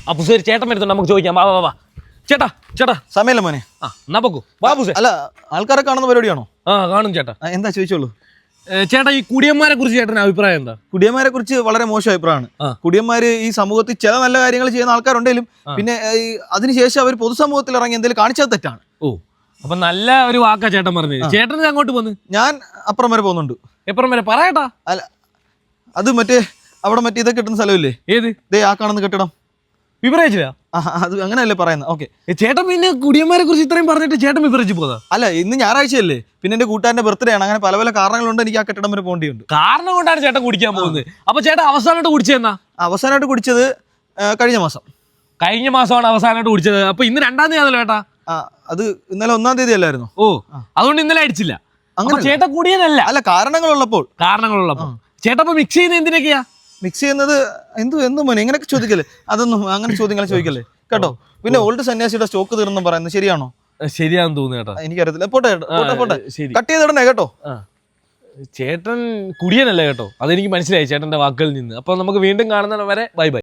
അപ്പുസേരി ചേട്ടൻ വരുന്നുണ്ട്, നമുക്ക് ചോദിക്കാം. വാ വാ വാ ചേട്ടാ. ചേട്ടാ സമയല്ല മോനെ. എന്നാ പോക്കൂ. വാ പൂസേ. അല്ല, ആൾക്കാരെ കാണുന്ന പരിപാടിയാണോ? കാണും ചേട്ടാ. എന്താ ചോദിച്ചോളൂ. ചേട്ടാ, ഈ കുടിയന്മാരെ കുറിച്ച് ചേട്ടൻ്റെ അഭിപ്രായം എന്താ? കുടിയന്മാരെ കുറിച്ച് വളരെ മോശം അഭിപ്രായമാണ്. കുടിയന്മാര് ഈ സമൂഹത്തിൽ ചില നല്ല കാര്യങ്ങൾ ചെയ്യുന്ന ആൾക്കാരുണ്ടെങ്കിലും പിന്നെ അതിനുശേഷം അവർ പൊതുസമൂഹത്തിൽ ഇറങ്ങി എന്തെങ്കിലും കാണിച്ചത് തെറ്റാണ്. അപ്പൊ നല്ല ഒരു വാക്കാ ചേട്ടൻ പറഞ്ഞത്. ചേട്ടൻ അങ്ങോട്ട് പോന്ന്? ഞാൻ അപ്പുറം വരെ പോകുന്നുണ്ട്. എപ്പുറം വരെ പറയട്ടാ? അല്ല, അത് അവിടെ ഇതൊക്കെ കിട്ടുന്ന സ്ഥലമില്ലേ? ഏത്? ആ കാണുന്ന കെട്ടിടം വിപരീച്ചില്ല. അത് അങ്ങനെയല്ലേ പറയുന്നത്? ഓക്കെ. ചേട്ടൻ പിന്നെ കുടിയന്മാരെ കുറിച്ച് ഇത്രയും പറഞ്ഞിട്ട് ചേട്ടൻ വിപരീച്ച് പോകാ? അല്ല, ഇന്ന് ഞായറാഴ്ചയല്ലേ, പിന്നെ എന്റെ കൂട്ടുകാരന്റെ ബർത്ത്ഡേ ആണ്. അങ്ങനെ പല പല കാരണങ്ങളുണ്ട് എനിക്ക് ആ കെട്ടിടം വരെ പോകേണ്ടിയുണ്ട്. കാരണം കൊണ്ടാണ് ചേട്ടൻ കുടിക്കാൻ പോകുന്നത്. അപ്പൊ ചേട്ടൻ അവസാനമായിട്ട് കുടിച്ചതെന്നാ? അവസാനമായിട്ട് കുടിച്ചത് കഴിഞ്ഞ മാസം. കഴിഞ്ഞ മാസമാണ് അവസാനമായിട്ട് കുടിച്ചത്. അപ്പൊ ഇന്ന് 2-ാം തീയതി ആണല്ലോ ചേട്ടാ? അത് ഇന്നലെ 1-ാം തീയതി അല്ലായിരുന്നു? അതുകൊണ്ട് ഇന്നലെ അടിച്ചില്ല. ചേട്ടൻ കുടിയനല്ല. അല്ല, കാരണങ്ങളുള്ളപ്പോൾ. ചേട്ടൻ ഇപ്പൊ മിക്സ് ചെയ്യുന്നത് എന്തിനൊക്കെയാ? മിക്സ് ചെയ്യുന്നത് എന്ത് മോനെ ഇങ്ങനെയൊക്കെ ചോദിക്കല്ലേ? അതൊന്നും അങ്ങനെ ചോദ്യങ്ങൾ ചോദിക്കല്ലേ കേട്ടോ. പിന്നെ ഓൾഡ് സന്യാസിയുടെ സ്റ്റോക്ക് തീർന്നു പറയുന്നത് ശരിയാണോ? ശരിയാന്ന് തോന്നുന്നു കേട്ടോ. എനിക്കറിയത്തില്ല. പോട്ടെ, കട്ട് ചെയ്തിടണേ കേട്ടോ. ചേട്ടൻ കുടിയനല്ല കേട്ടോ, അതെനിക്ക് മനസ്സിലായി ചേട്ടന്റെ വാക്കുകളിൽ നിന്ന്. അപ്പൊ നമുക്ക് വീണ്ടും കാണുന്നവരെ ബൈ ബൈ.